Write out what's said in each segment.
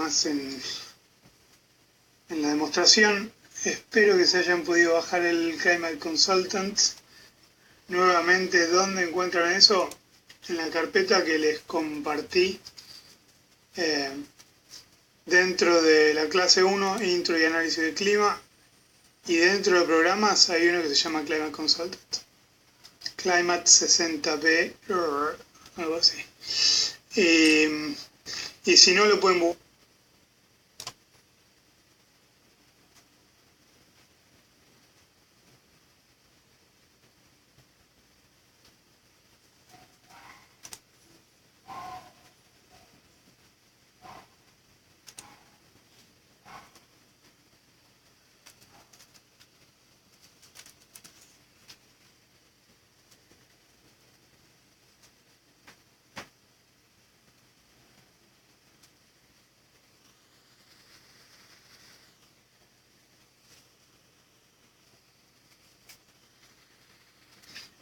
más en la demostración. Espero que se hayan podido bajar el Climate Consultants. Nuevamente, ¿dónde encuentran eso? En la carpeta que les compartí dentro de la clase 1, Intro y Análisis del Clima, y dentro de programas hay uno que se llama Climate Consultants. Climate 60B, algo así. Y si no, lo pueden buscar.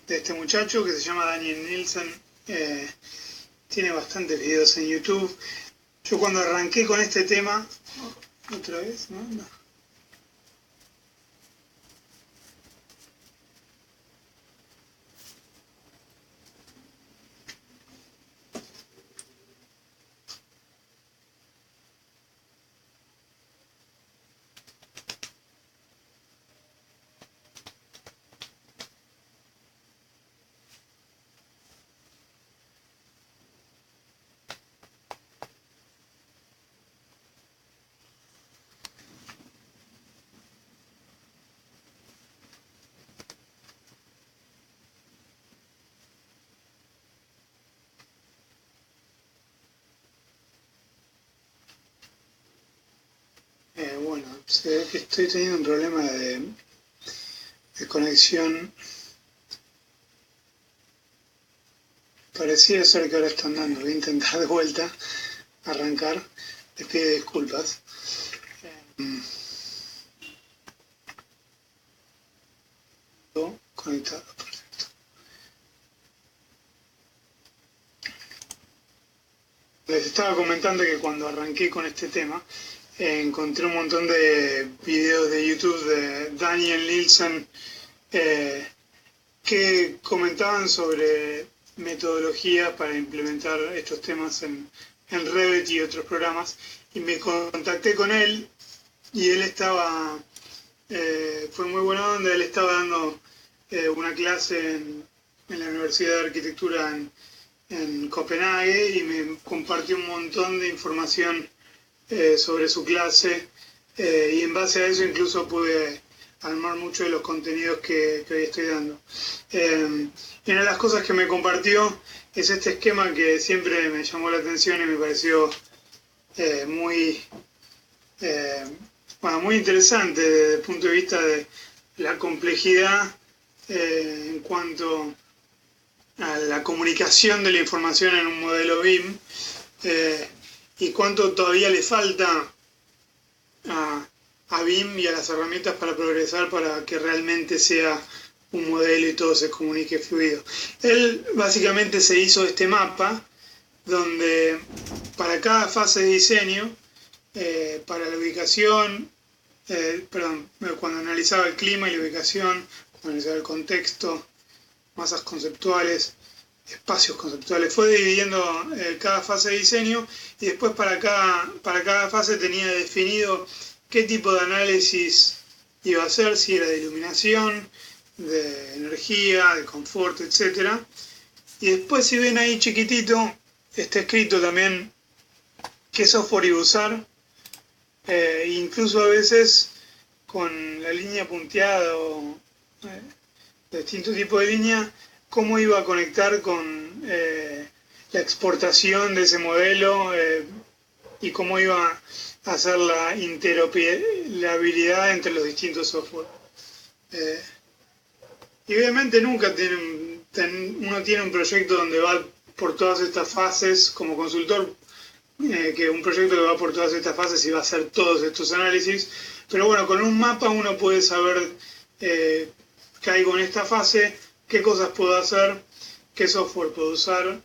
De este muchacho que se llama Daniel Nielsen. Tiene bastantes videos en YouTube. Yo cuando arranqué con este tema, otra vez, ¿no? Bueno, se ve que estoy teniendo un problema de conexión. Pareciera ser que ahora están dando. Voy a intentar de vuelta arrancar. Les pido disculpas. Conectado, perfecto. Les estaba comentando que cuando arranqué con este tema, encontré un montón de videos de YouTube de Daniel Nielsen que comentaban sobre metodologías para implementar estos temas en Revit y otros programas, y me contacté con él y él estaba, fue muy buena onda, él estaba dando una clase en la Universidad de Arquitectura en Copenhague y me compartió un montón de información sobre su clase, y en base a eso incluso pude armar muchos de los contenidos que hoy estoy dando. Y una de las cosas que me compartió es este esquema que siempre me llamó la atención y me pareció muy interesante desde el punto de vista de la complejidad en cuanto a la comunicación de la información en un modelo BIM, y cuánto todavía le falta a BIM y a las herramientas para progresar para que realmente sea un modelo y todo se comunique fluido. Él básicamente se hizo este mapa donde para cada fase de diseño, para la ubicación, cuando analizaba el clima y la ubicación, cuando analizaba el contexto, masas conceptuales, espacios conceptuales, fue dividiendo cada fase de diseño, y después para cada fase tenía definido qué tipo de análisis iba a hacer, si era de iluminación, de energía, de confort, etc. Y después, si ven ahí chiquitito, está escrito también qué software iba a usar, incluso a veces con la línea punteada o distintos tipos de línea, cómo iba a conectar con la exportación de ese modelo, y cómo iba a hacer la interoperabilidad entre los distintos software. Y obviamente nunca uno tiene un proyecto donde va por todas estas fases como consultor, que un proyecto que va por todas estas fases y va a hacer todos estos análisis, pero bueno, con un mapa uno puede saber, caigo en esta fase, qué cosas puedo hacer, qué software puedo usar,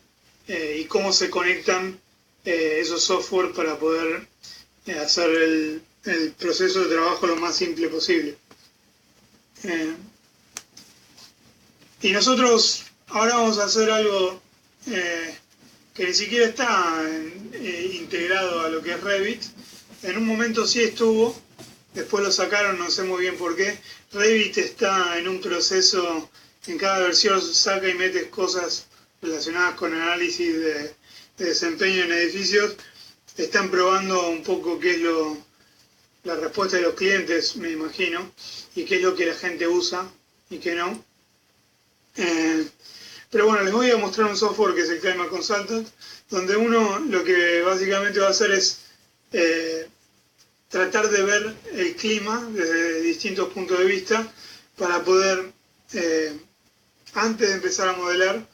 y cómo se conectan esos software para poder hacer el proceso de trabajo lo más simple posible. Y nosotros ahora vamos a hacer algo que ni siquiera está integrado a lo que es Revit. En un momento sí estuvo, después lo sacaron, no sé muy bien por qué. Revit está en un proceso, en cada versión saca y mete cosas relacionadas con análisis de desempeño en edificios. Están probando un poco qué es la respuesta de los clientes, me imagino, y qué es lo que la gente usa y qué no. Pero bueno, les voy a mostrar un software que es el Climate Consultant, donde uno lo que básicamente va a hacer es tratar de ver el clima desde distintos puntos de vista para poder, antes de empezar a modelar,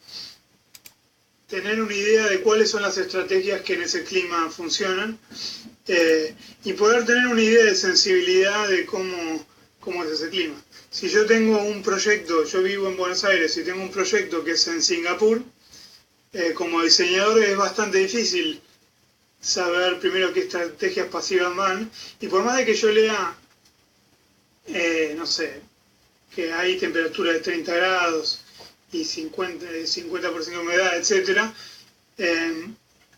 tener una idea de cuáles son las estrategias que en ese clima funcionan y poder tener una idea de sensibilidad de cómo es ese clima. Si yo tengo un proyecto, yo vivo en Buenos Aires y tengo un proyecto que es en Singapur, como diseñador es bastante difícil saber primero qué estrategias pasivas van, y por más de que yo lea, no sé, que hay temperatura de 30 grados y 50% de humedad, etc.,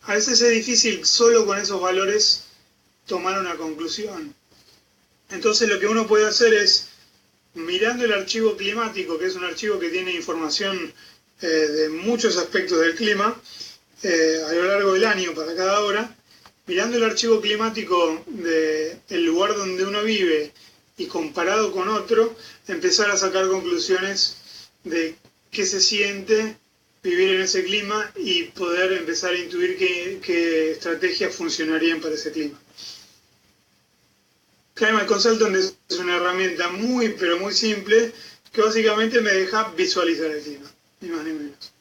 a veces es difícil solo con esos valores tomar una conclusión. Entonces lo que uno puede hacer es, mirando el archivo climático, que es un archivo que tiene información de muchos aspectos del clima, a lo largo del año para cada hora, mirando el archivo climático del lugar donde uno vive y comparado con otro, empezar a sacar conclusiones de qué se siente vivir en ese clima y poder empezar a intuir qué estrategias funcionarían para ese clima. Climate Consultant es una herramienta muy, pero muy simple que básicamente me deja visualizar el clima, ni más ni menos.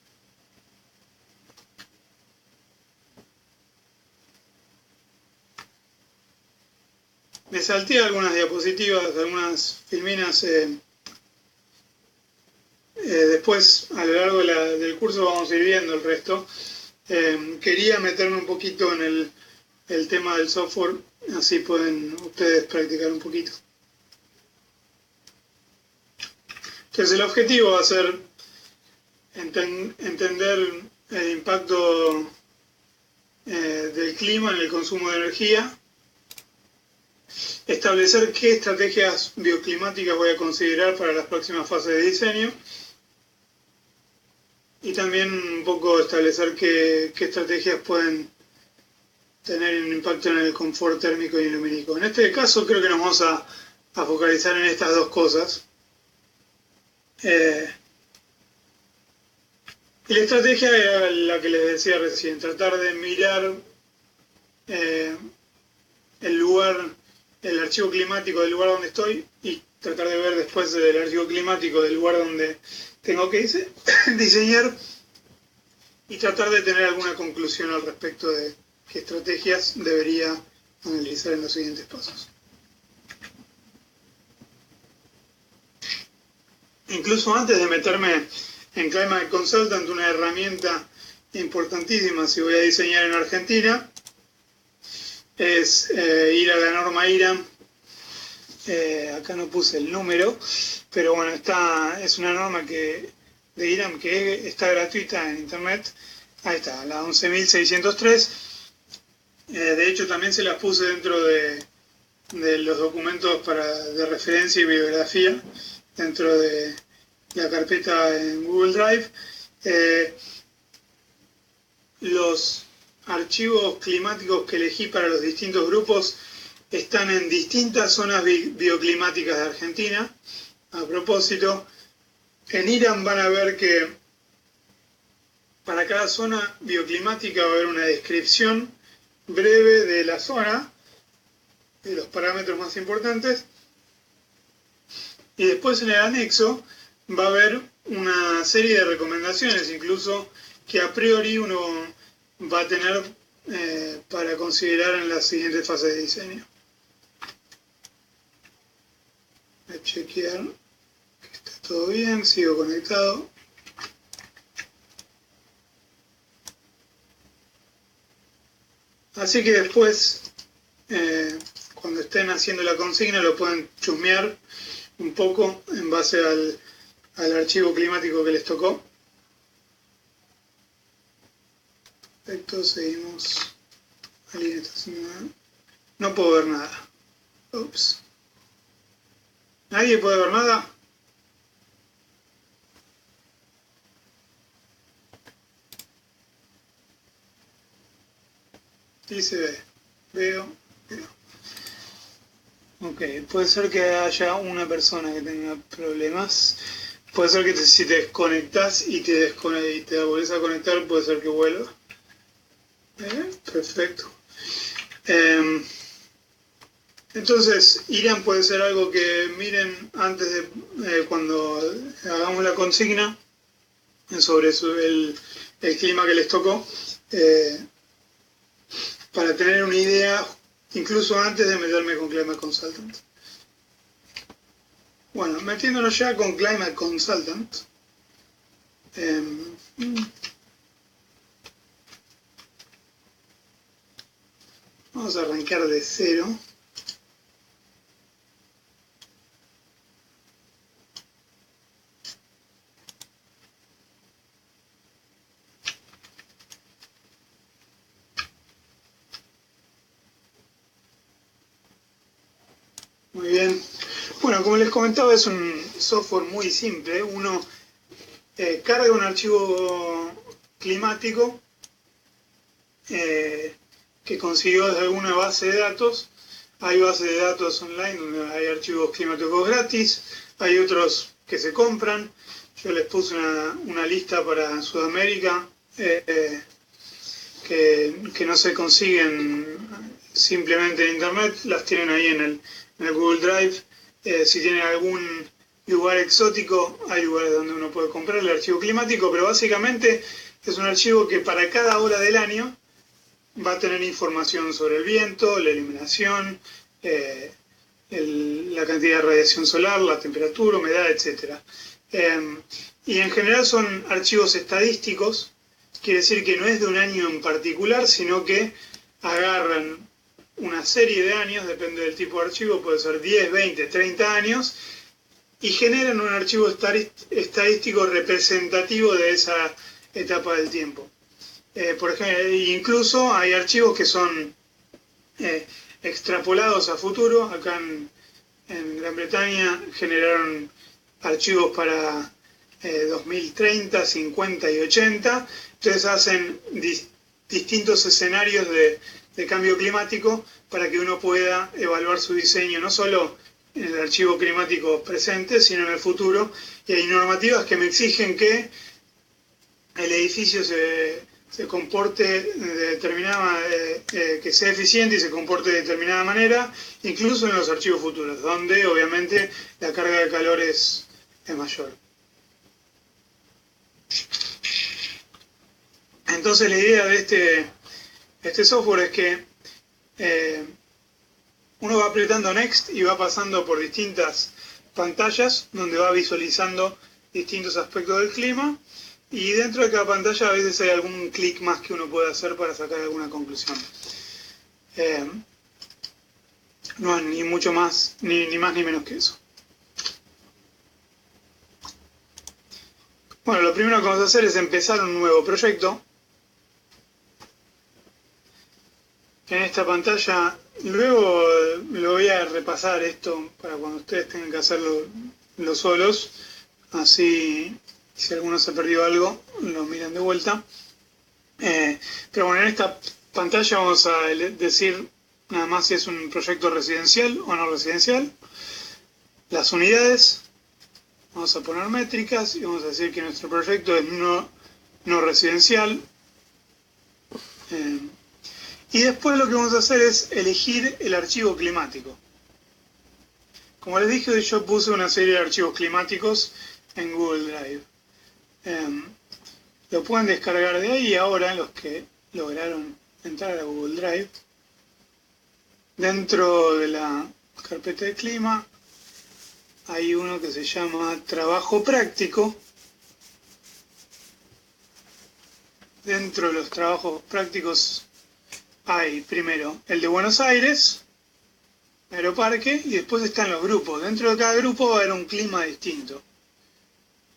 Me salté algunas diapositivas, algunas filminas. Después, a lo largo del curso, vamos a ir viendo el resto. Quería meterme un poquito en el tema del software, así pueden ustedes practicar un poquito. Entonces el objetivo va a ser entender el impacto del clima en el consumo de energía, establecer qué estrategias bioclimáticas voy a considerar para las próximas fases de diseño y también un poco establecer qué estrategias pueden tener un impacto en el confort térmico y lumínico. En este caso creo que nos vamos a focalizar en estas dos cosas. Y la estrategia era la que les decía recién, tratar de mirar el archivo climático del lugar donde estoy y tratar de ver después el archivo climático del lugar donde tengo que diseñar y tratar de tener alguna conclusión al respecto de qué estrategias debería analizar en los siguientes pasos. Incluso antes de meterme en Climate Consultant, una herramienta importantísima si voy a diseñar en Argentina es ir a la norma IRAM. Acá no puse el número, pero bueno, es una norma de IRAM que está gratuita en internet. Ahí está, la 11.603. De hecho, también se las puse dentro de los documentos de referencia y bibliografía dentro de la carpeta en Google Drive. Los archivos climáticos que elegí para los distintos grupos están en distintas zonas bioclimáticas de Argentina. A propósito, en IRAM van a ver que para cada zona bioclimática va a haber una descripción breve de la zona, de los parámetros más importantes, y después en el anexo va a haber una serie de recomendaciones, incluso que a priori uno va a tener para considerar en las siguientes fases de diseño. Voy a chequear que está todo bien, sigo conectado. Así que después cuando estén haciendo la consigna lo pueden chusmear un poco en base al archivo climático que les tocó. Perfecto, seguimos. ¿Alguien está haciendo nada? No puedo ver nada. Ups. ¿Nadie puede ver nada? Sí se ve. Veo. Ok, puede ser que haya una persona que tenga problemas. Puede ser que si te desconectas y te volvés a conectar, puede ser que vuelva. Perfecto. Entonces, Irán puede ser algo que miren antes de cuando hagamos la consigna sobre el clima que les tocó, para tener una idea, incluso antes de meterme con Climate Consultant. Bueno, metiéndonos ya con Climate Consultant. Vamos a arrancar de cero. Muy bien. Bueno, como les comentaba, es un software muy simple. Uno carga un archivo climático que consiguió desde alguna base de datos. Hay bases de datos online donde hay archivos climáticos gratis, hay otros que se compran. Yo les puse una lista para Sudamérica que no se consiguen simplemente en internet, las tienen ahí en el Google Drive. Si tienen algún lugar exótico, hay lugares donde uno puede comprar el archivo climático, pero básicamente es un archivo que para cada hora del año va a tener información sobre el viento, la iluminación, la cantidad de radiación solar, la temperatura, humedad, etc. Y en general son archivos estadísticos, quiere decir que no es de un año en particular, sino que agarran una serie de años, depende del tipo de archivo, puede ser 10, 20, 30 años, y generan un archivo estadístico representativo de esa etapa del tiempo. Por ejemplo, incluso hay archivos que son extrapolados a futuro. Acá en Gran Bretaña generaron archivos para 2030, 50 y 80. Entonces hacen distintos escenarios de cambio climático para que uno pueda evaluar su diseño, no solo en el archivo climático presente, sino en el futuro. Y hay normativas que me exigen que el edificio se comporte de determinada que sea eficiente y se comporte de determinada manera, incluso en los archivos futuros, donde obviamente la carga de calor es mayor. Entonces la idea de este software es que uno va apretando Next y va pasando por distintas pantallas donde va visualizando distintos aspectos del clima. Y dentro de cada pantalla a veces hay algún clic más que uno puede hacer para sacar alguna conclusión. No hay ni mucho más, ni más ni menos que eso. Bueno, lo primero que vamos a hacer es empezar un nuevo proyecto. En esta pantalla, luego lo voy a repasar esto para cuando ustedes tengan que hacerlo los solos. Así, si alguno se perdió algo, lo miran de vuelta. Pero bueno, en esta pantalla vamos a decir nada más si es un proyecto residencial o no residencial. Las unidades, vamos a poner métricas y vamos a decir que nuestro proyecto es no residencial. Y después lo que vamos a hacer es elegir el archivo climático. Como les dije, yo puse una serie de archivos climáticos en Google Drive. Lo pueden descargar de ahí ahora, los que lograron entrar a Google Drive. Dentro de la carpeta de clima hay uno que se llama Trabajo Práctico. Dentro de los trabajos prácticos hay primero el de Buenos Aires, Aeroparque, y después están los grupos. Dentro de cada grupo va a haber un clima distinto.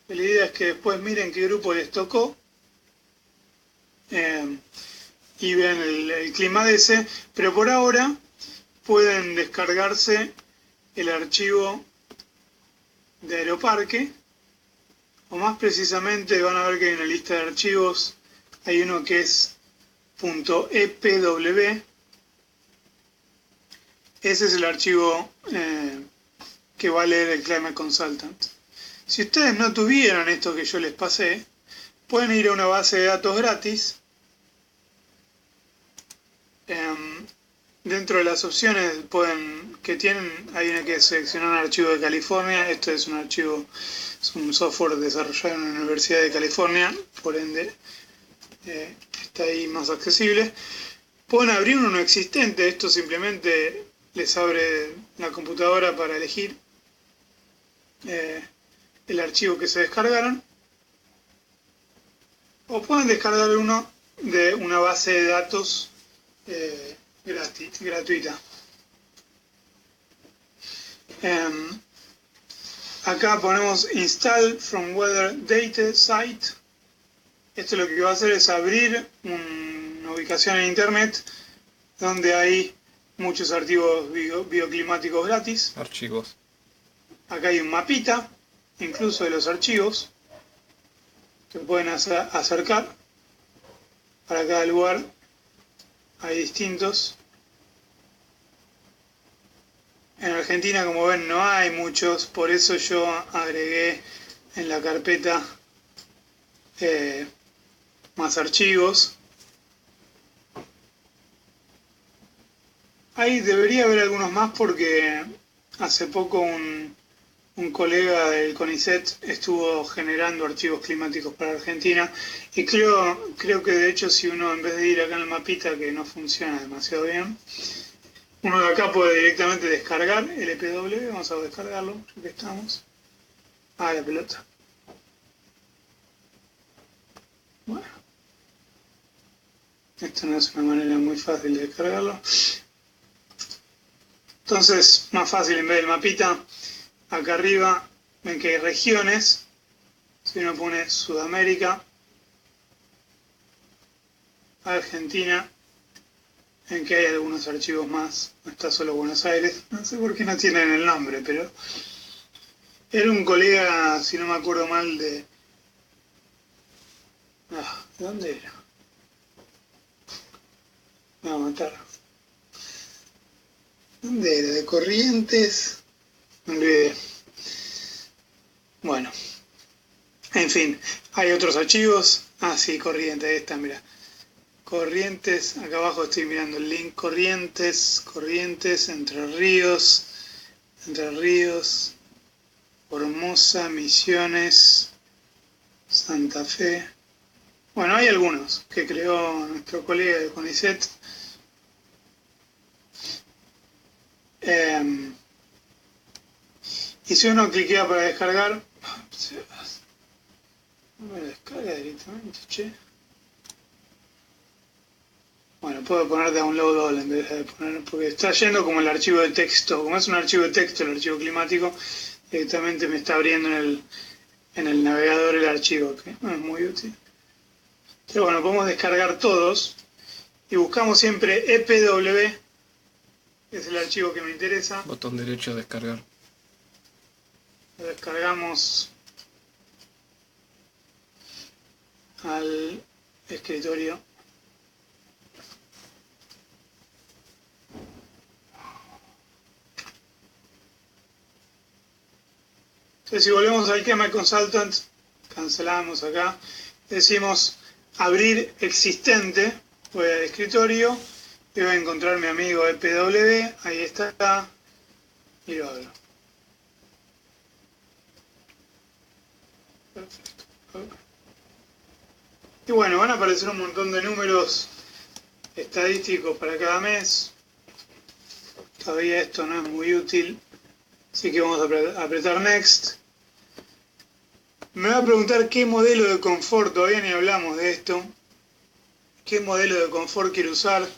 La idea es que después miren qué grupo les tocó y vean el clima de ese, pero por ahora pueden descargarse el archivo de Aeroparque, o más precisamente van a ver que hay una lista de archivos, hay uno que es .epw, ese es el archivo que va a leer el Climate Consultant. Si ustedes no tuvieran esto que yo les pasé, pueden ir a una base de datos gratis. Dentro de las opciones que tienen, hay una que es seleccionar un archivo de California. Esto es un archivo, es un software desarrollado en la Universidad de California, por ende está ahí más accesible. Pueden abrir uno no existente, esto simplemente les abre la computadora para elegir el archivo que se descargaron. O pueden descargar uno de una base de datos gratuita. Acá ponemos Install from Weather Data Site. Esto lo que va a hacer es abrir una ubicación en internet donde hay muchos archivos bioclimáticos gratis. Archivos. Acá hay un mapita, incluso de los archivos, que pueden acercar. Para cada lugar hay distintos. En Argentina, como ven, no hay muchos, por eso yo agregué en la carpeta más archivos. Ahí debería haber algunos más porque hace poco un colega del CONICET estuvo generando archivos climáticos para Argentina y creo que de hecho si uno en vez de ir acá en el mapita, que no funciona demasiado bien, uno de acá puede directamente descargar el EPW. Vamos a descargarlo, ya que estamos. Ah, la pelota. Bueno, esto no es una manera muy fácil de descargarlo. Entonces, más fácil, en vez del mapita, acá arriba ven que hay regiones. Si uno pone Sudamérica, Argentina, en que hay algunos archivos más, no está solo Buenos Aires, no sé por qué no tienen el nombre, pero era un colega, si no me acuerdo mal, ¿de dónde era? Me va a matar. ¿Dónde era? ¿De Corrientes? Me olvidé. Bueno, en fin, hay otros archivos. Ah, sí, Corrientes, ahí está, mira. Corrientes, acá abajo estoy mirando el link. Corrientes, Entre Ríos, Formosa, Misiones, Santa Fe. Bueno, hay algunos que creó nuestro colega de CONICET. Y si uno cliquea para descargar, no me lo descarga directamente, che. Bueno, puedo poner download all en vez de poner, porque está yendo como el archivo de texto. Como es un archivo de texto, el archivo climático, directamente me está abriendo en el navegador el archivo, que no es muy útil. Pero bueno, podemos descargar todos y buscamos siempre EPW, que es el archivo que me interesa. Botón derecho descargar. Lo descargamos al escritorio. Entonces, si volvemos al Climate Consultant, cancelamos acá, decimos abrir existente, voy al escritorio y voy a encontrar mi amigo EPW, ahí está, y lo abro. Perfecto. Y bueno, van a aparecer un montón de números estadísticos para cada mes. Todavía esto no es muy útil, así que vamos a apretar Next. Me va a preguntar qué modelo de confort, todavía ni hablamos de esto, qué modelo de confort quiero usar.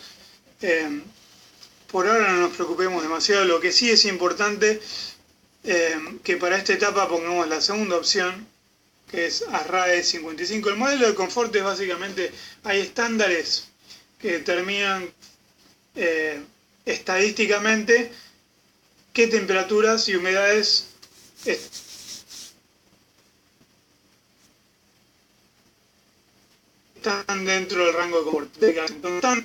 Por ahora no nos preocupemos demasiado. Lo que sí es importante que para esta etapa pongamos la segunda opción, que es ASRAE 55. El modelo de confort es básicamente, hay estándares que determinan estadísticamente qué temperaturas y humedades están dentro del rango de confort. Entonces,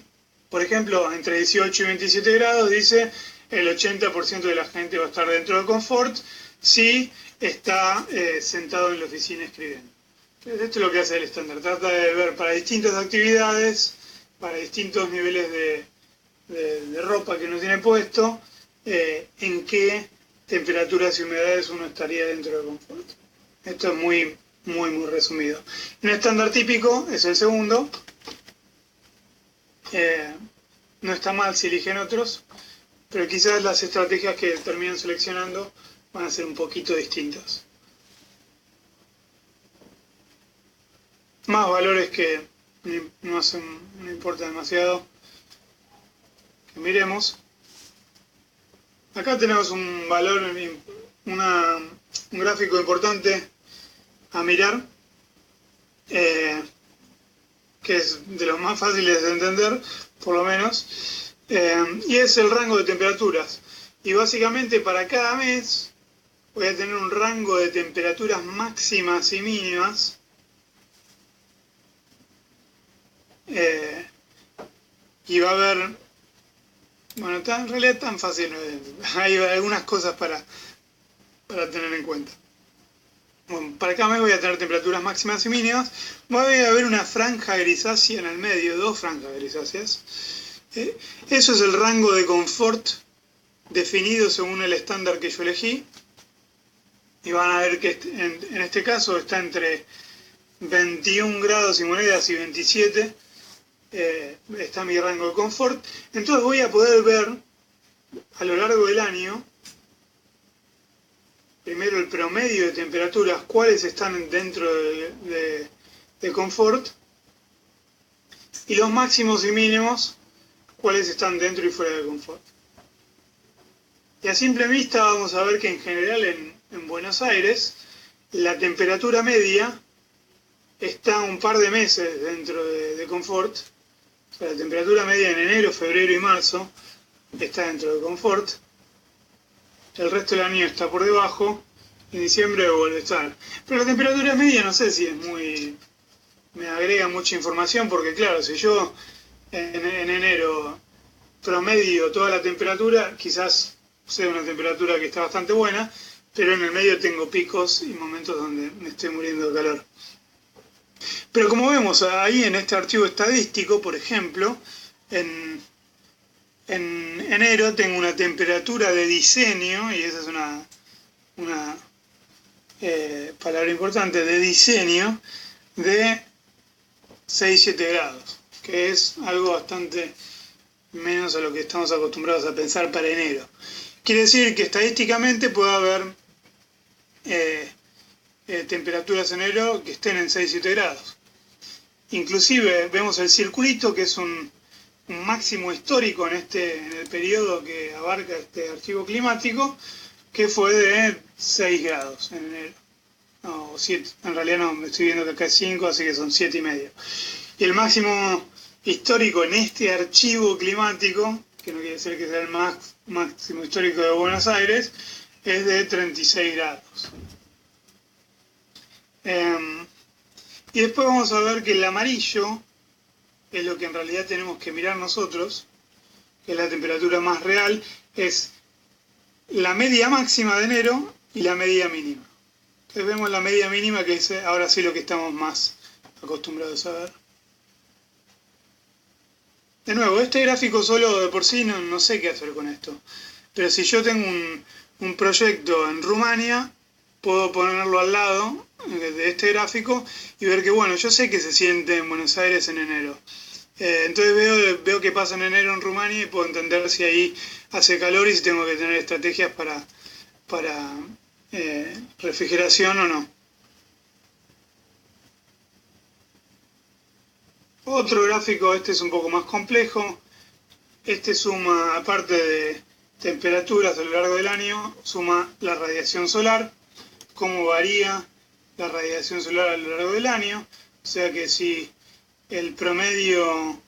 por ejemplo, entre 18 y 27 grados dice el 80% de la gente va a estar dentro del confort si está sentado en la oficina escribiendo. Entonces, esto es lo que hace el estándar. Trata de ver para distintas actividades, para distintos niveles de ropa que uno tiene puesto, en qué temperaturas y humedades uno estaría dentro del confort. Esto es muy resumido. Un estándar típico es el segundo. No está mal si eligen otros, pero quizás las estrategias que terminan seleccionando van a ser un poquito distintas. Más valores que no importa demasiado que miremos. Acá tenemos un valor, un gráfico importante a mirar, que es de los más fáciles de entender, por lo menos, y es el rango de temperaturas. Y básicamente para cada mes voy a tener un rango de temperaturas máximas y mínimas, y va a haber, bueno, en realidad es tan fácil, hay algunas cosas para tener en cuenta. Bueno, para cada mes voy a tener temperaturas máximas y mínimas. Va a haber una franja grisácea en el medio, dos franjas grisáceas. Eso es el rango de confort definido según el estándar que yo elegí. Y van a ver que en este caso está entre 21 grados y monedas y 27. Está mi rango de confort. Entonces voy a poder ver a lo largo del año, primero el promedio de temperaturas, cuáles están dentro de confort, y los máximos y mínimos, cuáles están dentro y fuera de confort. Y a simple vista vamos a ver que en general en Buenos Aires la temperatura media está un par de meses dentro de confort. O sea, la temperatura media en enero, febrero y marzo está dentro de confort. El resto del año está por debajo, en diciembre vuelve a estar. Pero la temperatura media no sé si es me agrega mucha información, porque claro, si yo en enero promedio toda la temperatura, quizás sea una temperatura que está bastante buena, pero en el medio tengo picos y momentos donde me estoy muriendo de calor. Pero como vemos ahí en este archivo estadístico, por ejemplo, en enero tengo una temperatura de diseño, y esa es una palabra importante, de diseño, de 6-7 grados, que es algo bastante menos a lo que estamos acostumbrados a pensar para enero. Quiere decir que estadísticamente puede haber temperaturas en enero que estén en 6-7 grados. Inclusive vemos el circulito, que es un máximo histórico en el periodo que abarca este archivo climático, que fue de 6 grados en enero. No, 7, en realidad no, me estoy viendo que acá es 5, así que son 7,5. Y el máximo histórico en este archivo climático, que no quiere decir que sea el máximo histórico de Buenos Aires, es de 36 grados. Y después vamos a ver que el amarillo es lo que en realidad tenemos que mirar nosotros, que es la temperatura más real, es la media máxima de enero y la media mínima. Entonces vemos la media mínima, que es ahora sí lo que estamos más acostumbrados a ver. De nuevo, este gráfico solo de por sí no sé qué hacer con esto. Pero si yo tengo un proyecto en Rumania, puedo ponerlo al lado de este gráfico y ver que, bueno, yo sé que se siente en Buenos Aires en enero. Entonces veo qué pasa en enero en Rumania y puedo entender si ahí hace calor y si tengo que tener estrategias para refrigeración o no. Otro gráfico, este es un poco más complejo, Este suma, aparte de temperaturas a lo largo del año, suma la radiación solar, cómo varía la radiación solar a lo largo del año. O sea que si el promedio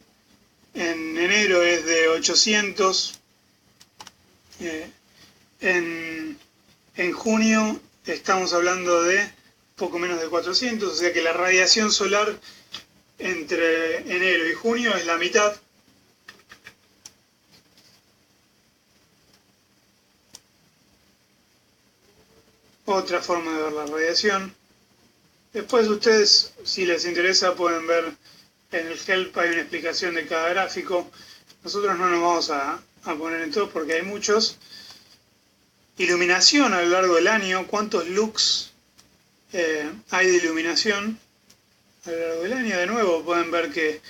en enero es de 800, en junio estamos hablando de poco menos de 400, o sea que la radiación solar entre enero y junio es la mitad. Otra forma de ver la radiación. Después ustedes, si les interesa, pueden ver en el help, hay una explicación de cada gráfico. Nosotros no nos vamos a poner en todos porque hay muchos. Iluminación a lo largo del año, cuántos lux hay de iluminación a lo largo del año. De nuevo pueden ver que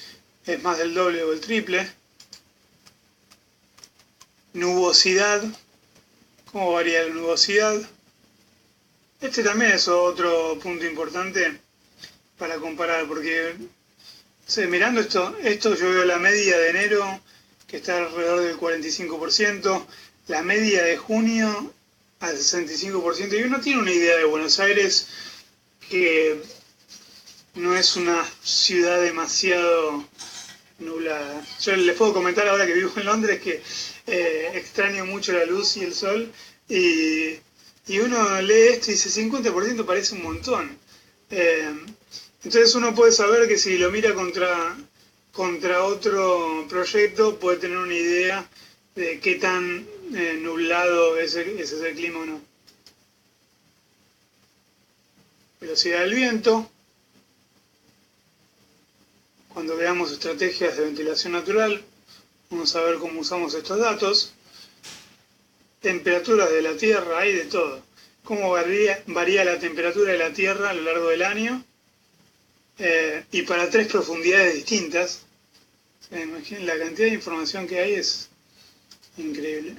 es más del doble o el triple. Nubosidad, cómo varía la nubosidad. Este también es otro punto importante para comparar, porque mirando esto yo veo la media de enero, que está alrededor del 45%, la media de junio al 65%, y uno tiene una idea de Buenos Aires que no es una ciudad demasiado nublada. Yo les puedo comentar ahora que vivo en Londres que extraño mucho la luz y el sol, y uno lee esto y dice 50% parece un montón. Entonces uno puede saber que si lo mira contra otro proyecto puede tener una idea de qué tan nublado es ese clima o no. Velocidad del viento. Cuando veamos estrategias de ventilación natural, vamos a ver cómo usamos estos datos. Temperaturas de la Tierra, hay de todo. Cómo varía la temperatura de la Tierra a lo largo del año. Y para 3 profundidades distintas. Imaginen, la cantidad de información que hay es increíble.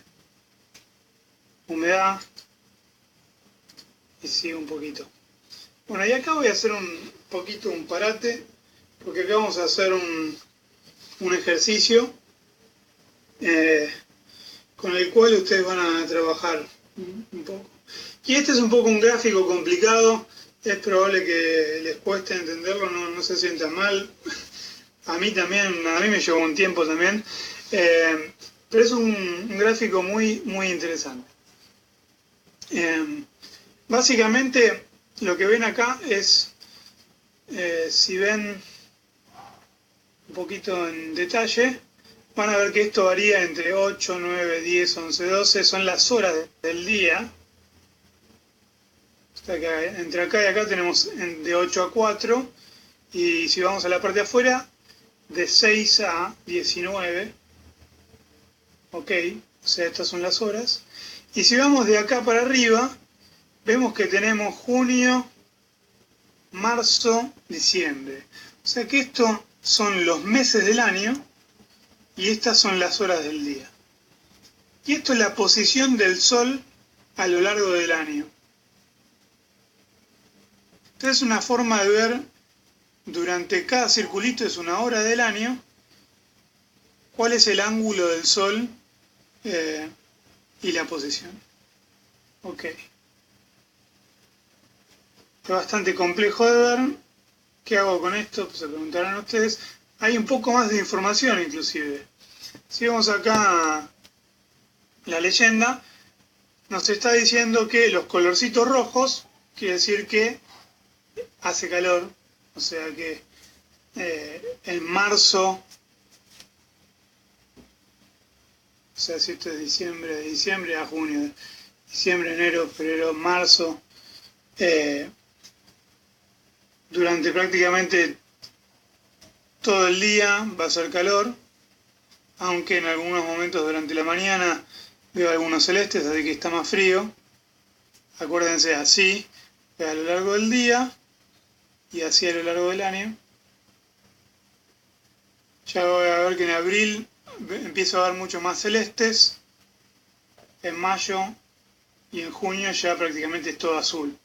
Humedad. Y sigue un poquito. Bueno, y acá voy a hacer un poquito un parate, porque acá vamos a hacer un ejercicio con el cual ustedes van a trabajar un poco. Y este es un poco un gráfico complicado, es probable que les cueste entenderlo, no se sientan mal. A mí también, a mí me llevó un tiempo también, pero es un gráfico muy, muy interesante. Básicamente lo que ven acá es, si ven un poquito en detalle, van a ver que esto varía entre 8, 9, 10, 11, 12, son las horas del día. Entre acá y acá tenemos de 8 a 4, y si vamos a la parte de afuera, de 6 a 19. Ok, o sea, estas son las horas. Y si vamos de acá para arriba, vemos que tenemos junio, marzo, diciembre. O sea que estos son los meses del año y estas son las horas del día. Y esto es la posición del Sol a lo largo del año. Entonces es una forma de ver, durante cada circulito es una hora del año, cuál es el ángulo del Sol y la posición. Ok. Es bastante complejo de ver. ¿Qué hago con esto? Pues se preguntarán ustedes. Hay un poco más de información inclusive. Si vamos acá a la leyenda, nos está diciendo que los colorcitos rojos quiere decir que hace calor. O sea que en marzo, o sea, si esto es diciembre, de diciembre a junio, diciembre, enero, febrero, marzo, durante prácticamente todo el día va a ser calor, aunque en algunos momentos durante la mañana veo algunos celestes, así que está más frío. Acuérdense, así a lo largo del día y así a lo largo del año. Ya voy a ver que en abril empiezo a ver mucho más celestes, en mayo y en junio ya prácticamente es todo azul.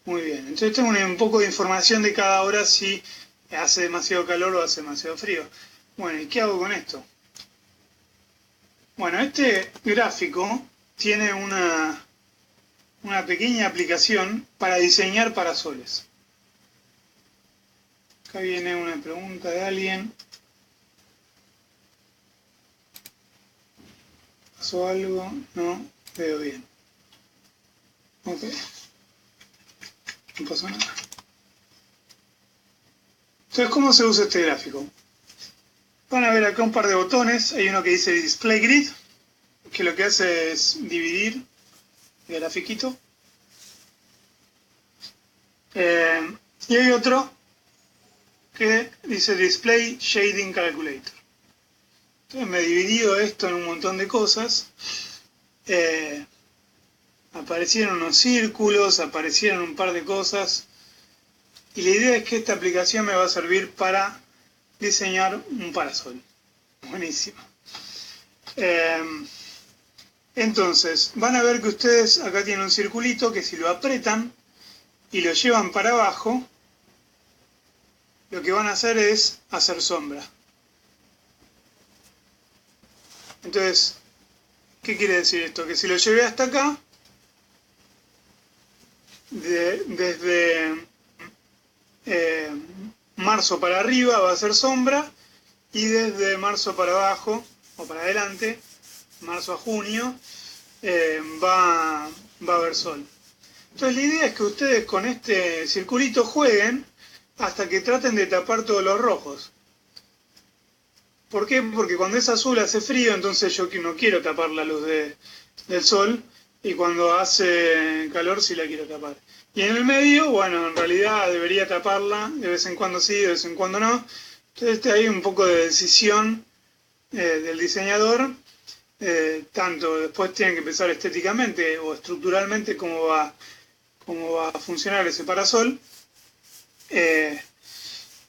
Muy bien, entonces tengo un poco de información de cada hora si hace demasiado calor o hace demasiado frío. Bueno, ¿y qué hago con esto? Bueno, este gráfico tiene una pequeña aplicación para diseñar parasoles. Acá viene una pregunta de alguien. ¿Pasó algo? No, veo bien. Ok, no pasó nada. Entonces, ¿cómo se usa este gráfico? Van a ver acá un par de botones. Hay uno que dice Display Grid, que lo que hace es dividir el grafiquito. Y hay otro que dice Display Shading Calculator. Entonces me he dividido esto en un montón de cosas. Aparecieron unos círculos, aparecieron un par de cosas. Y la idea es que esta aplicación me va a servir para diseñar un parasol. Buenísimo. Entonces, van a ver que ustedes acá tienen un circulito que si lo apretan y lo llevan para abajo, lo que van a hacer es hacer sombra. Entonces, ¿qué quiere decir esto? Que si lo llevé hasta acá, desde marzo para arriba va a ser sombra y desde marzo para abajo o para adelante, marzo a junio, va a haber sol. Entonces la idea es que ustedes con este circulito jueguen hasta que traten de tapar todos los rojos. ¿Por qué? Porque cuando es azul hace frío, entonces yo no quiero tapar la luz del sol, y cuando hace calor sí la quiero tapar. Y en el medio, bueno, en realidad debería taparla, de vez en cuando sí, de vez en cuando no. Entonces hay un poco de decisión del diseñador, tanto después tienen que pensar estéticamente o estructuralmente cómo va a funcionar ese parasol,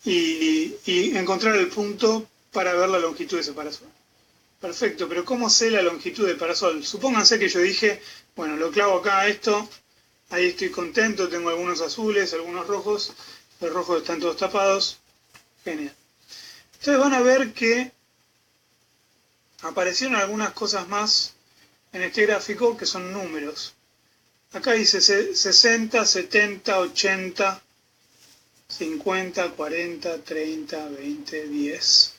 y encontrar el punto para ver la longitud de ese parasol. Perfecto, pero ¿cómo sé la longitud del parasol? Supónganse que yo dije, bueno, lo clavo acá a esto, ahí estoy contento, tengo algunos azules, algunos rojos, los rojos están todos tapados, genial. Entonces van a ver que aparecieron algunas cosas más en este gráfico que son números. Acá dice 60, 70, 80, 50, 40, 30, 20, 10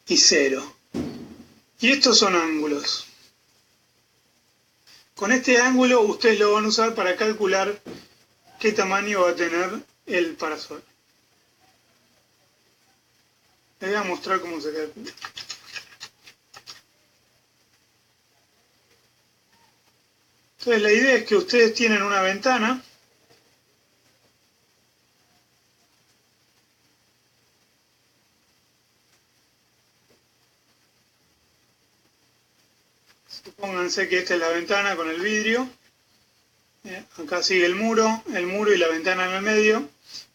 y 0. Y estos son ángulos. Con este ángulo ustedes lo van a usar para calcular qué tamaño va a tener el parasol. Les voy a mostrar cómo se calcula. Entonces la idea es que ustedes tienen una ventana Supónganse que esta es la ventana con el vidrio. Acá sigue el muro y la ventana en el medio.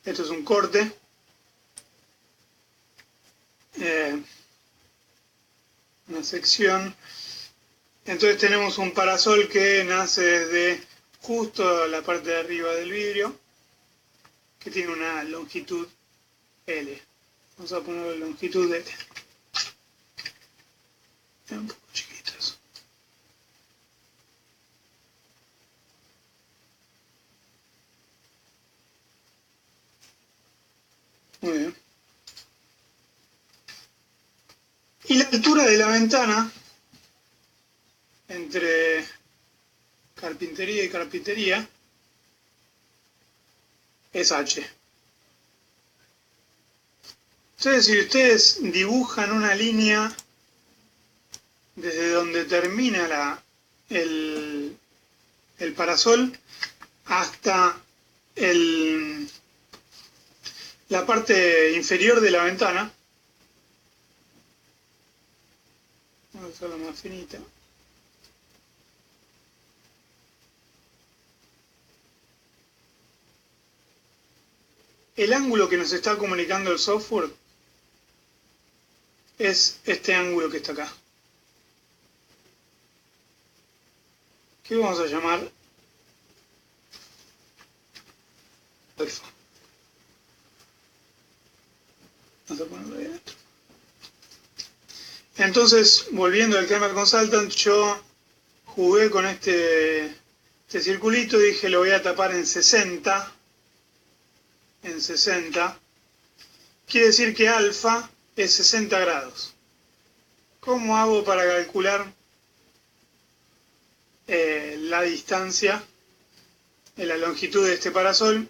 Esto es un corte. Una sección. Entonces tenemos un parasol que nace desde justo la parte de arriba del vidrio, que tiene una longitud L. Vamos a poner la longitud L. Un poco chiquitos. Muy bien. Y la altura de la ventana entre carpintería y carpintería es H. Entonces, si ustedes dibujan una línea desde donde termina el parasol hasta la parte inferior de la ventana, vamos a hacerla más finita. El ángulo que nos está comunicando el software es este ángulo que está acá, que vamos a llamar alfa. Vamos a ponerlo ahí adentro. Entonces, volviendo al Climate Consultant, yo jugué con este circulito y dije lo voy a tapar en 60. En 60. Quiere decir que alfa es 60 grados. ¿Cómo hago para calcular la distancia, la longitud de este parasol?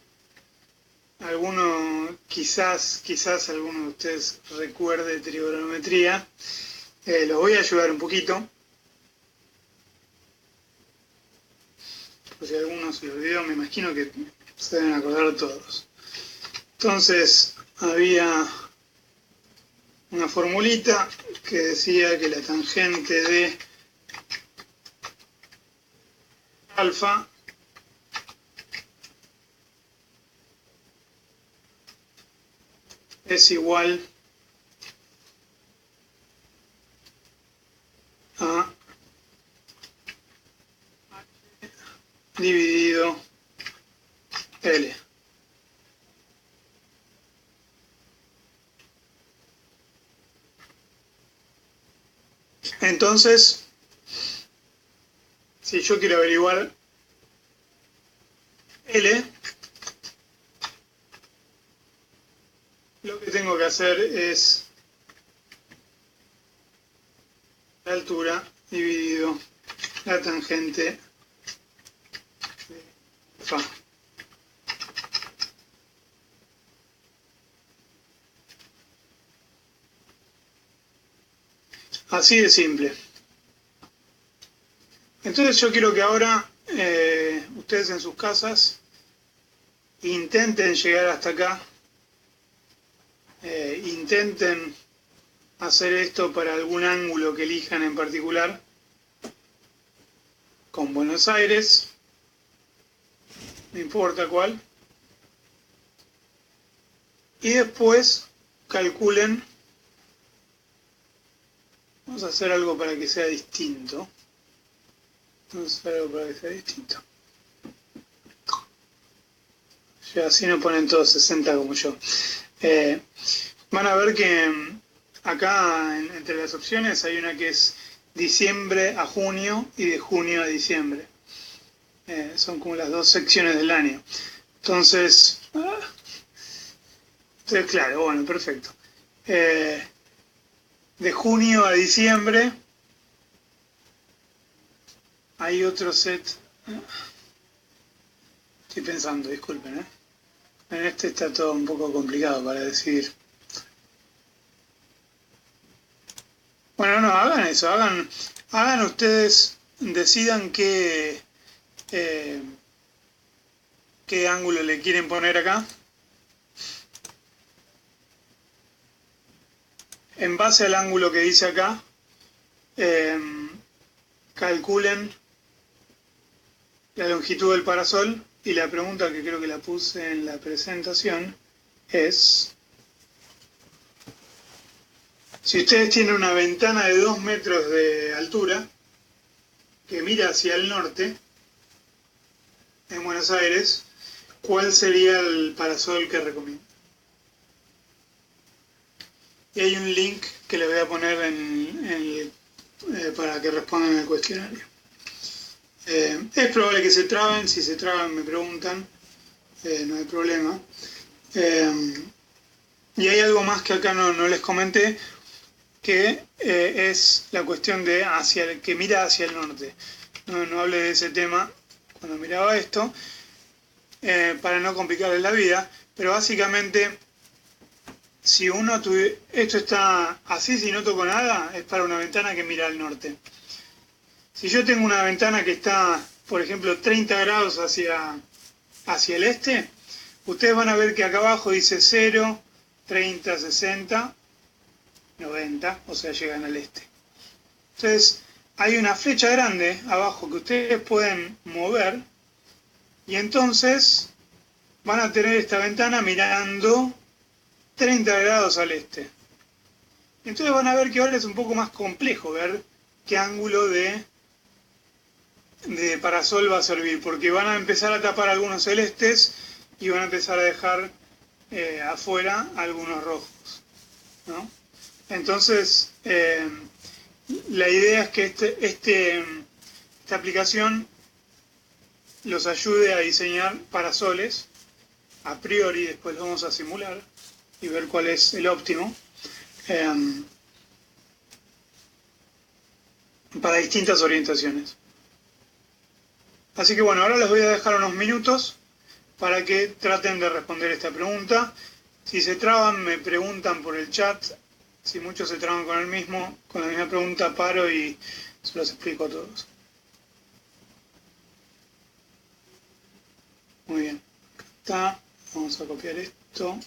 Quizás alguno de ustedes recuerde trigonometría. Los voy a ayudar un poquito. Por si alguno se lo olvidó, me imagino que se deben acordar todos. Entonces, había una formulita que decía que la tangente de alfa es igual a dividido L. Entonces, si yo quiero averiguar L, lo que tengo que hacer es la altura dividido la tangente de Fa. Así de simple. Entonces yo quiero que ahora ustedes en sus casas intenten llegar hasta acá, intenten hacer esto para algún ángulo que elijan en particular, con Buenos Aires, no importa cuál, y después calculen. Vamos a hacer algo para que sea distinto. Vamos a hacer algo para que sea distinto. Ya así no ponen todos 60 como yo. Van a ver que acá entre las opciones hay una que es diciembre a junio y de junio a diciembre. Son como las dos secciones del año. Entonces claro, bueno, perfecto. De junio a diciembre hay otro set. Estoy pensando, disculpen, En este está todo un poco complicado para decidir. Bueno, no, hagan eso, hagan ustedes, decidan qué ángulo le quieren poner acá. En base al ángulo que dice acá, calculen la longitud del parasol, y la pregunta que creo que la puse en la presentación es: si ustedes tienen una ventana de 2 metros de altura que mira hacia el norte en Buenos Aires, ¿cuál sería el parasol que recomiendan? Y hay un link que le voy a poner para que respondan al cuestionario. Es probable que se traben, si se traban me preguntan, no hay problema. Y hay algo más que acá no les comenté, que es la cuestión de que mira hacia el norte. No hablé de ese tema cuando miraba esto, para no complicarles la vida, pero básicamente, si esto está así, si no toco nada, es para una ventana que mira al norte. Si yo tengo una ventana que está, por ejemplo, 30 grados hacia el este, ustedes van a ver que acá abajo dice 0, 30, 60, 90, o sea, llegan al este. Entonces, hay una flecha grande abajo que ustedes pueden mover, y entonces van a tener esta ventana mirando 30 grados al este. Entonces van a ver que ahora es un poco más complejo ver qué ángulo de parasol va a servir, porque van a empezar a tapar algunos celestes y van a empezar a dejar afuera algunos rojos, ¿no? Entonces, la idea es que esta aplicación los ayude a diseñar parasoles a priori, después lo vamos a simular y ver cuál es el óptimo para distintas orientaciones. Así que bueno, ahora les voy a dejar unos minutos para que traten de responder esta pregunta. Si se traban, me preguntan por el chat. Si muchos se traban con la misma pregunta, paro y se los explico a todos. Muy bien, acá está. Vamos a copiar esto.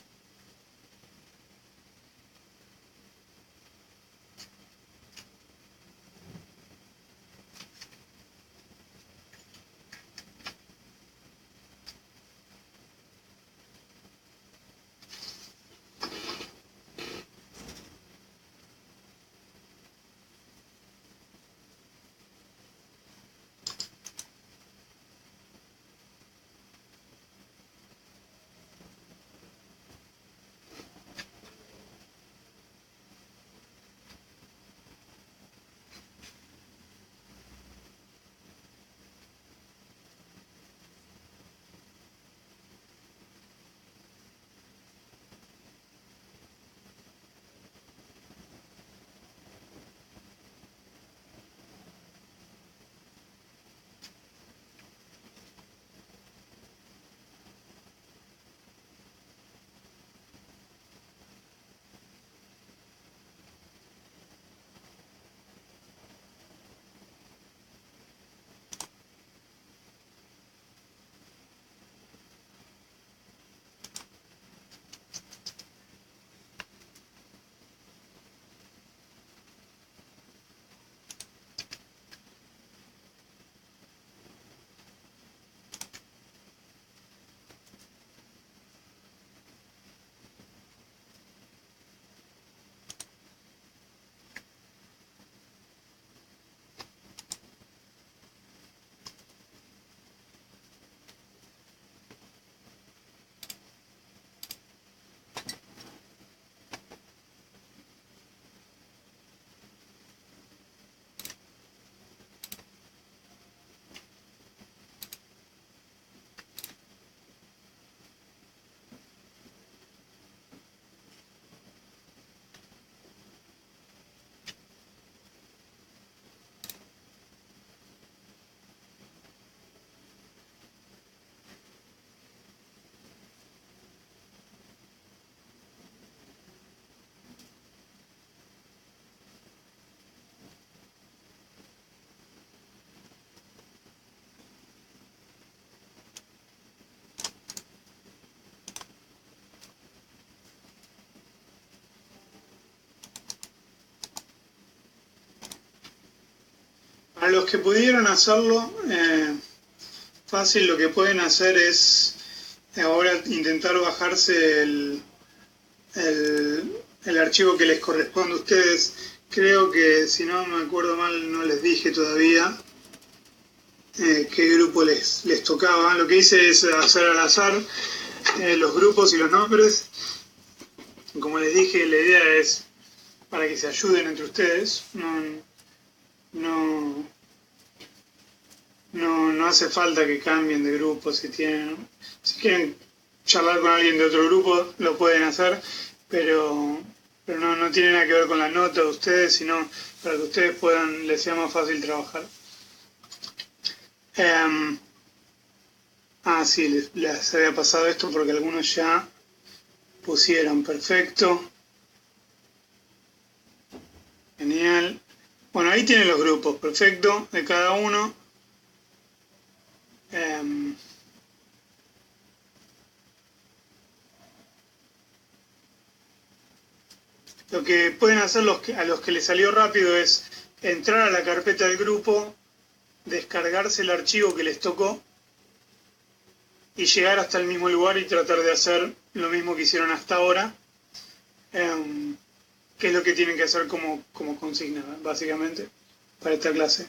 Para los que pudieron hacerlo, fácil, lo que pueden hacer es ahora intentar bajarse el archivo que les corresponde a ustedes. Creo que, si no me acuerdo mal, no les dije todavía qué grupo les tocaba. Lo que hice es hacer al azar los grupos y los nombres. Como les dije, la idea es para que se ayuden entre ustedes. No hace falta que cambien de grupo. Si quieren charlar con alguien de otro grupo, lo pueden hacer, pero no tiene nada que ver con la nota de ustedes, sino para que ustedes les sea más fácil trabajar. Sí, les había pasado esto porque algunos ya pusieron. Perfecto. Genial. Bueno, ahí tienen los grupos, perfecto, de cada uno. Lo que pueden hacer a los que les salió rápido es entrar a la carpeta del grupo, descargarse el archivo que les tocó y llegar hasta el mismo lugar y tratar de hacer lo mismo que hicieron hasta ahora, que es lo que tienen que hacer como consigna, básicamente, para esta clase.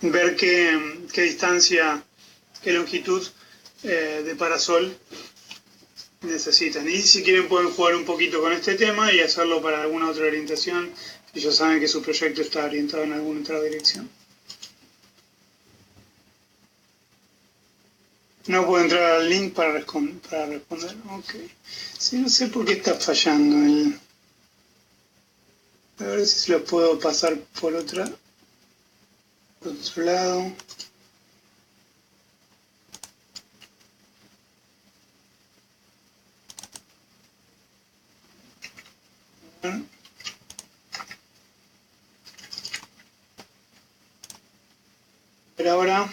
Ver qué distancia, qué longitud de parasol necesitan. Y si quieren pueden jugar un poquito con este tema y hacerlo para alguna otra orientación Ellos saben que su proyecto está orientado en alguna otra dirección. No puedo entrar al link para responder. Ok. Sí, no sé por qué está fallando. A ver si se lo puedo pasar por otro lado. Pero ahora,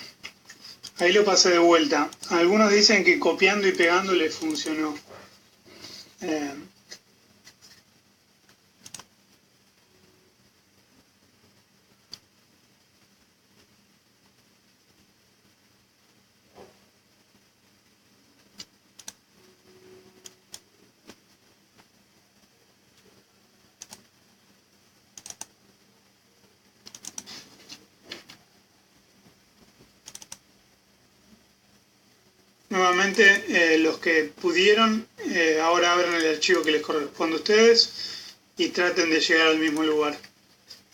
ahí lo pasé de vuelta. Algunos dicen que copiando y pegando le funcionó. Nuevamente, los que pudieron, ahora abran el archivo que les corresponde a ustedes y traten de llegar al mismo lugar.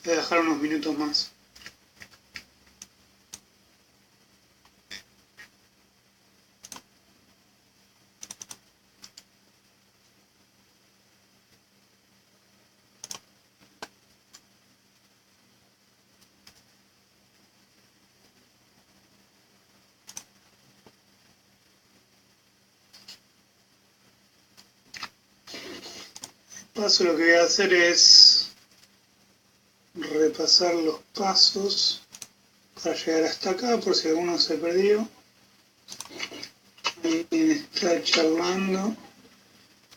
Voy a dejar unos minutos más. Paso lo que voy a hacer es repasar los pasos para llegar hasta acá, por si alguno se perdió. Alguien está charlando.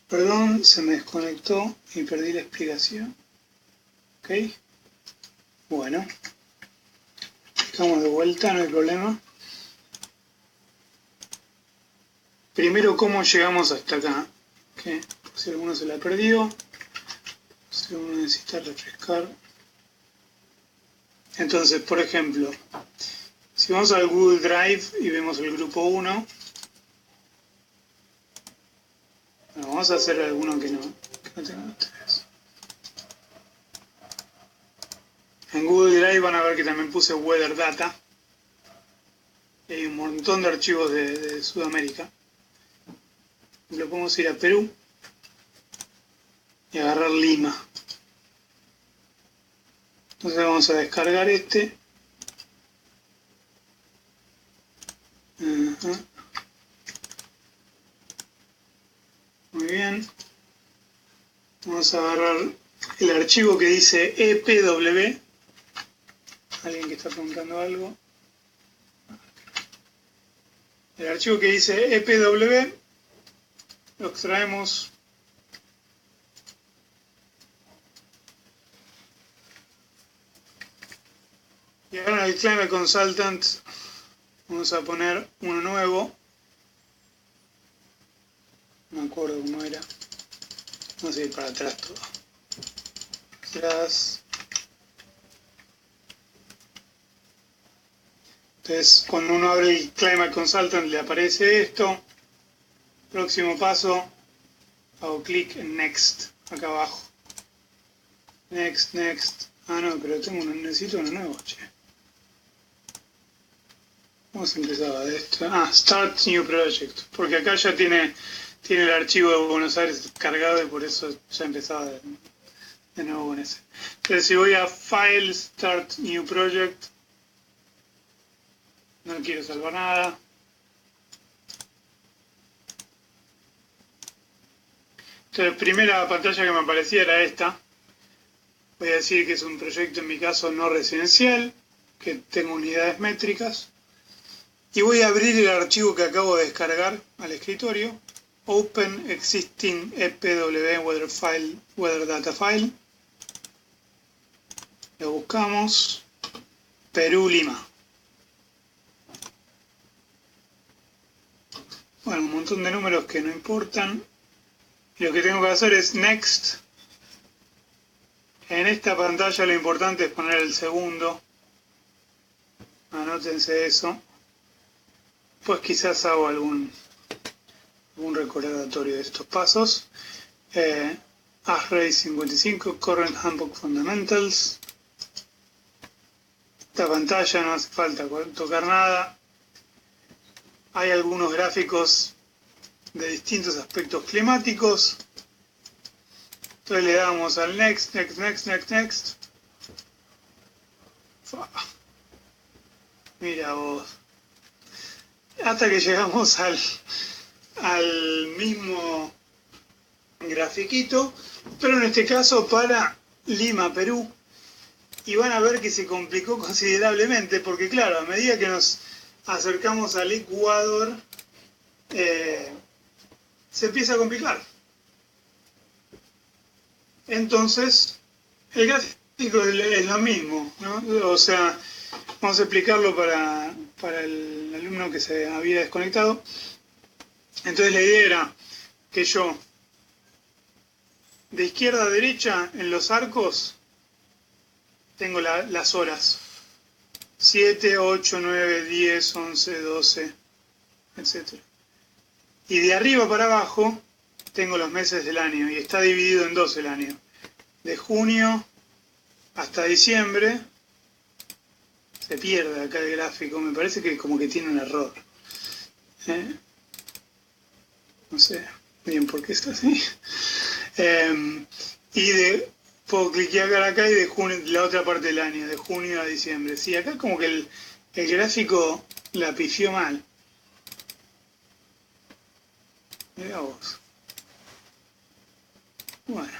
Perdón, se me desconectó y perdí la explicación. Ok. Bueno. Estamos de vuelta, no hay problema. Primero, ¿cómo llegamos hasta acá? Okay. Por si alguno se la perdió. Si uno necesita refrescar. Entonces, por ejemplo, si vamos al Google Drive y vemos el grupo 1, bueno, vamos a hacer alguno que no tengan ustedes. En Google Drive van a ver que también puse Weather Data. Hay un montón de archivos de Sudamérica. Lo podemos ir a Perú y agarrar Lima. Entonces vamos a descargar este. Muy bien. Vamos a agarrar el archivo que dice EPW. Alguien que está preguntando algo. El archivo que dice EPW lo extraemos. Y ahora en el Climate Consultant vamos a poner uno nuevo. No me acuerdo cómo era. Vamos a ir para atrás todo. Atrás. Entonces, cuando uno abre el Climate Consultant le aparece esto. Próximo paso, hago clic en Next, acá abajo. Next, Next. Ah, no, pero necesito uno nuevo, che. ¿Cómo se empezaba de esto? Ah, Start New Project. Porque acá ya tiene el archivo de Buenos Aires cargado y por eso ya empezaba de nuevo con ese. Entonces, si voy a File, Start New Project, no quiero salvar nada. Entonces, primera pantalla que me aparecía era esta. Voy a decir que es un proyecto, en mi caso, no residencial, que tengo unidades métricas. Y voy a abrir el archivo que acabo de descargar al escritorio. Open Existing EPW Weather Data File. Lo buscamos. Perú, Lima. Bueno, un montón de números que no importan. Y lo que tengo que hacer es Next. En esta pantalla lo importante es poner el segundo. Anótense eso. Pues quizás hago algún recordatorio de estos pasos. ArrayRace 55, Current Handbook Fundamentals. Esta pantalla no hace falta tocar nada. Hay algunos gráficos de distintos aspectos climáticos. Entonces le damos al next. Mira vos. Hasta que llegamos al mismo grafiquito, pero en este caso para Lima, Perú. Y van a ver que se complicó considerablemente, porque claro, a medida que nos acercamos al Ecuador, se empieza a complicar. Entonces, el gráfico es lo mismo, ¿no? O sea, vamos a explicarlo para el alumno que se había desconectado. Entonces la idea era que yo, de izquierda a derecha, en los arcos, tengo las horas. 7, 8, 9, 10, 11, 12, etc. Y de arriba para abajo tengo los meses del año y está dividido en dos el año. De junio hasta diciembre. Se pierde acá el gráfico, me parece que como que tiene un error. No sé bien por qué está así. Puedo cliquear acá y de junio, la otra parte del año, de junio a diciembre. Sí, acá como que el gráfico la pifió mal. Mirá vos. Bueno.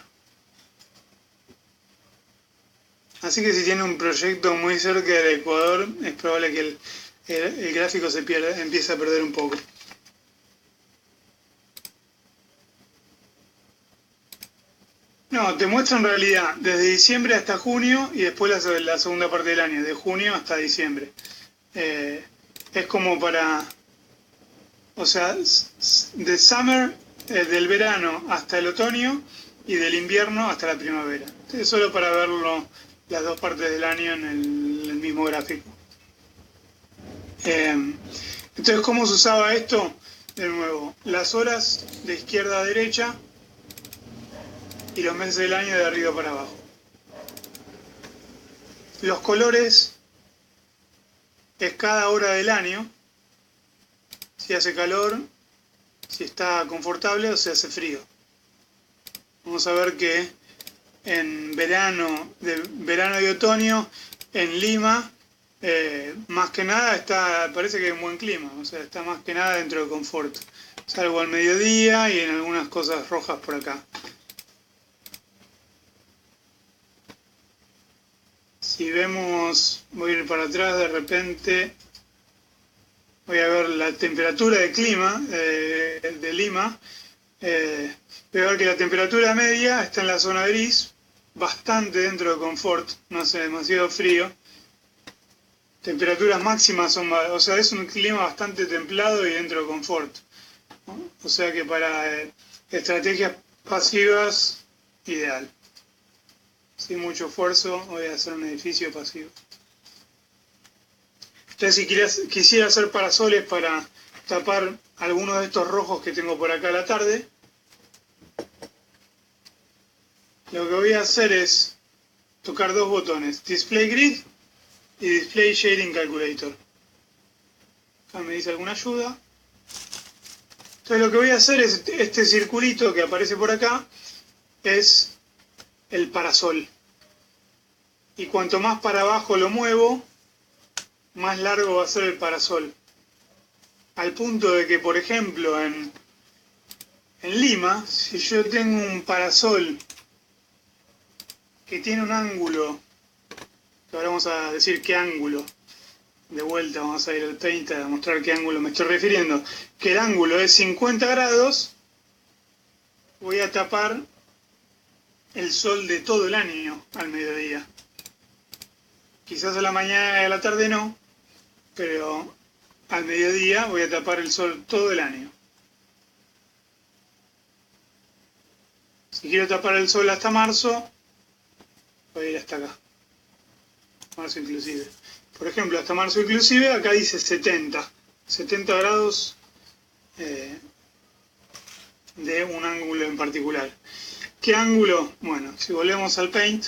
Así que si tiene un proyecto muy cerca del Ecuador, es probable que el gráfico se pierda, empiece a perder un poco. No, te muestra en realidad desde diciembre hasta junio y después la segunda parte del año, de junio hasta diciembre. Es como para, o sea, de summer, del verano hasta el otoño y del invierno hasta la primavera. Es solo para verlo las dos partes del año en el mismo gráfico. Entonces, ¿cómo se usaba esto? De nuevo, las horas de izquierda a derecha y los meses del año de arriba para abajo. Los colores es cada hora del año, si hace calor, si está confortable o si hace frío. Vamos a ver que en verano y otoño, en Lima, más que nada parece que hay un buen clima, o sea, está más que nada dentro de confort, salvo al mediodía y en algunas cosas rojas por acá. Si vemos, voy a ir para atrás de repente, voy a ver la temperatura de clima de Lima. Voy a ver que la temperatura media está en la zona gris, bastante dentro de confort, no hace demasiado frío. Temperaturas máximas o sea, es un clima bastante templado y dentro de confort, ¿no? O sea que para estrategias pasivas, ideal. Sin mucho esfuerzo voy a hacer un edificio pasivo. Entonces, si quisiera hacer parasoles para tapar algunos de estos rojos que tengo por acá a la tarde, lo que voy a hacer es tocar dos botones, Display Grid y Display Shading Calculator. Acá me dice alguna ayuda. Entonces lo que voy a hacer es este circulito que aparece por acá, es el parasol. Y cuanto más para abajo lo muevo, más largo va a ser el parasol. Al punto de que, por ejemplo, en Lima, si yo tengo un parasol que tiene un ángulo, que ahora vamos a decir qué ángulo, de vuelta vamos a ir al Paint a mostrar qué ángulo me estoy refiriendo, que el ángulo es 50 grados, voy a tapar el sol de todo el año al mediodía. Quizás a la mañana y a la tarde no, pero al mediodía voy a tapar el sol todo el año. Si quiero tapar el sol hasta marzo, voy a ir hasta acá. Marzo inclusive. Por ejemplo, hasta marzo inclusive, acá dice 70 grados de un ángulo en particular. ¿Qué ángulo? Bueno, si volvemos al Paint,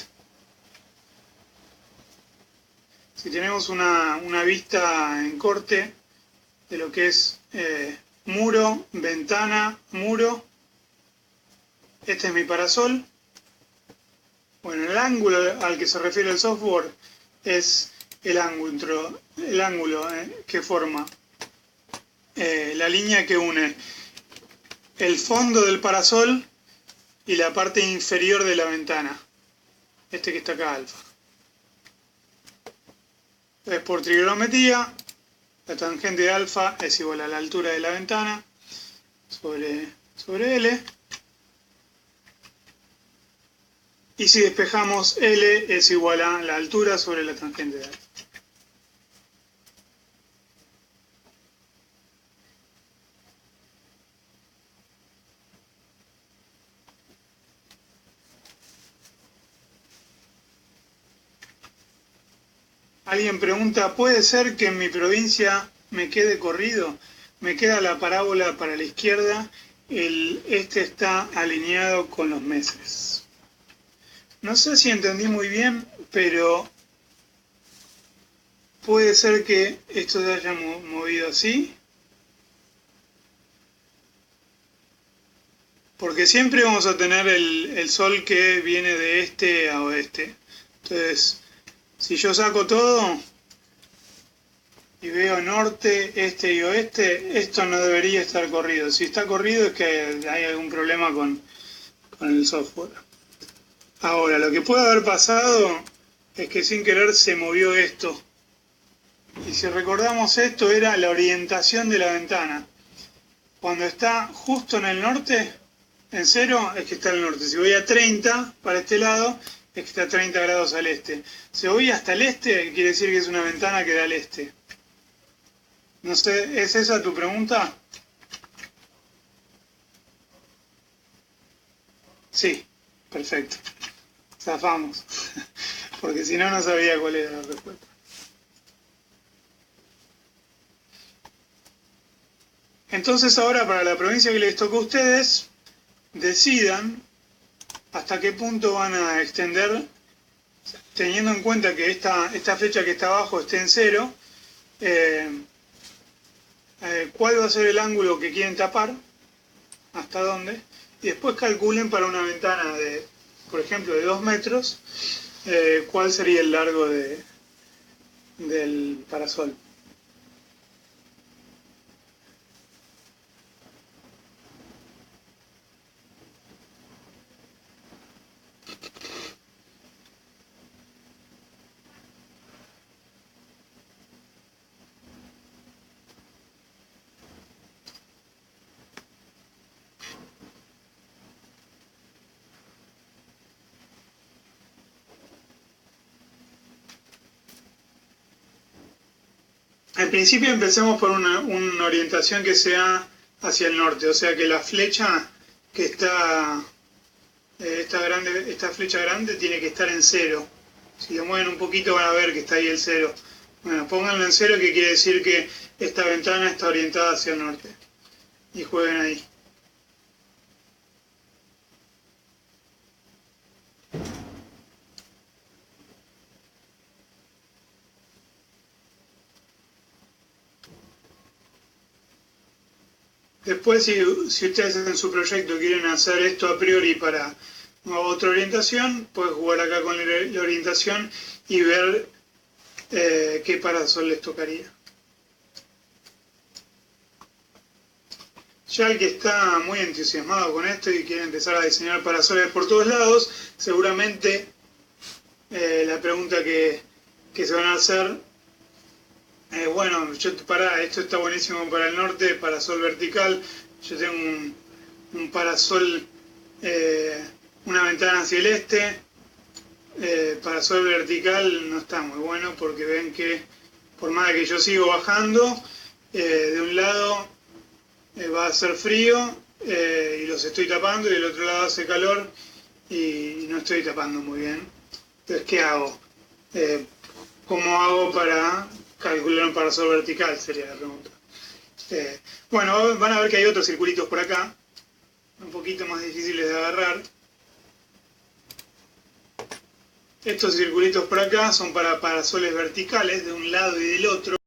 si tenemos una vista en corte de lo que es muro, ventana, muro, este es mi parasol. Bueno, el ángulo al que se refiere el software es el ángulo que forma la línea que une el fondo del parasol y la parte inferior de la ventana. Este que está acá, alfa. Es por trigonometría, la tangente de alfa es igual a la altura de la ventana sobre L. Y si despejamos, L es igual a la altura sobre la tangente de alfa. Alguien pregunta, ¿puede ser que en mi provincia me quede corrido? Me queda la parábola para la izquierda, este está alineado con los meses. No sé si entendí muy bien, pero puede ser que esto se haya movido así. Porque siempre vamos a tener el sol que viene de este a oeste. Entonces, si yo saco todo y veo norte, este y oeste, esto no debería estar corrido. Si está corrido es que hay algún problema con el software. Ahora, lo que puede haber pasado es que sin querer se movió esto. Y si recordamos, esto era la orientación de la ventana. Cuando está justo en el norte, en 0 es que está al norte. Si voy a 30 para este lado, es que está a 30 grados al este. Si voy hasta el este, quiere decir que es una ventana que da al este. No sé, ¿es esa tu pregunta? Sí, perfecto. Zafamos. Porque si no, no sabía cuál era la respuesta. Entonces ahora, para la provincia que les tocó a ustedes, decidan hasta qué punto van a extender, teniendo en cuenta que esta flecha que está abajo esté en 0, cuál va a ser el ángulo que quieren tapar, hasta dónde, y después calculen para una ventana de, por ejemplo, de 2 metros, cuál sería el largo del parasol. Al principio empecemos por una orientación que sea hacia el norte, o sea que la flecha que está, esta flecha grande tiene que estar en 0. Si lo mueven un poquito van a ver que está ahí el 0. Bueno, pónganlo en 0, que quiere decir que esta ventana está orientada hacia el norte. Y jueguen ahí. Después, si ustedes en su proyecto quieren hacer esto a priori para otra orientación, pueden jugar acá con la orientación y ver qué parasol les tocaría. Ya el que está muy entusiasmado con esto y quiere empezar a diseñar parasoles por todos lados, seguramente la pregunta que se van a hacer, bueno, esto está buenísimo para el norte, parasol vertical, yo tengo un parasol, una ventana hacia el este, parasol vertical no está muy bueno porque ven que por más que yo sigo bajando, de un lado va a hacer frío y los estoy tapando, y del otro lado hace calor y no estoy tapando muy bien. Entonces, ¿qué hago? ¿Cómo hago para calcular un parasol vertical? Sería la pregunta. Bueno, van a ver que hay otros circulitos por acá, un poquito más difíciles de agarrar. Estos circulitos por acá son para parasoles verticales de un lado y del otro.